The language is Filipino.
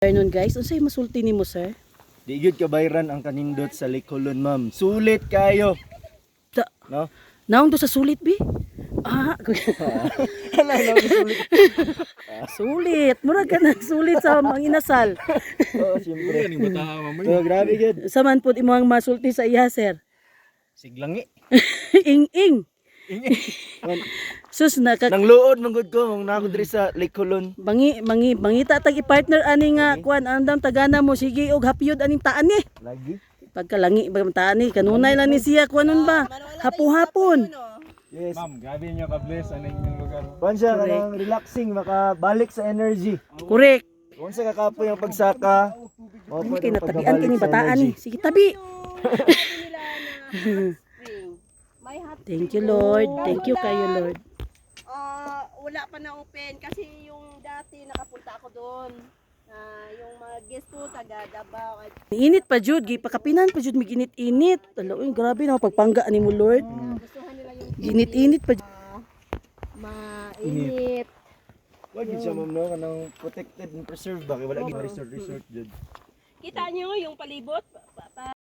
Nun guys, unsay masulti nimo sir? Di gyud kabayran ang kanindot sa Likolon, ma'am. Sulit kayo. Ta No? naon do sa sulit bi? Ah, Ano sulit? sulit. Murag ka na sulit sa mga inasal. Oo, siyempre. Ning bata mamay. So, grabe gyud. Saman pud imo ang masulti sa iya sir. Siglangi. Ing-ing. Sus Nang luod manggod ko kung nako diri sa Likolon. mangita tag i-partner ani nga kuan andam tagana mo sige og hapyod aning taan ni. Lagi. Pagkalangi ba taan ni kanunay lang ni siya kuanon ba? Hapon-hapon. Yes. Ma'am, gabi niyo ka-bless ano inyong lugar. Kuan siya Correct. kanang relaxing, makabalik sa energy. Correct. Kung sa kakapoy ang pagsaka, mao Hindi po kay ang natabian pagbabalik kini sa bataan ni. energy. Sige tabi. May hot Thank you Lord. Thank you kayo Lord. wala pa na open kasi yung dati nakapunta ako doon. Yung mga guest ko taga Davao. Init pa jud, gipakapinan pa jud mig init-init. Uy, grabe na pagpangga ni mo Lord. Gustuhan nila yung Ginit-init pa jud. mainit. Wag yun siya, ma'am, no? Kanang protected and preserved ba? Kaya wala gyud resort jud. Kita nyo yung palibot?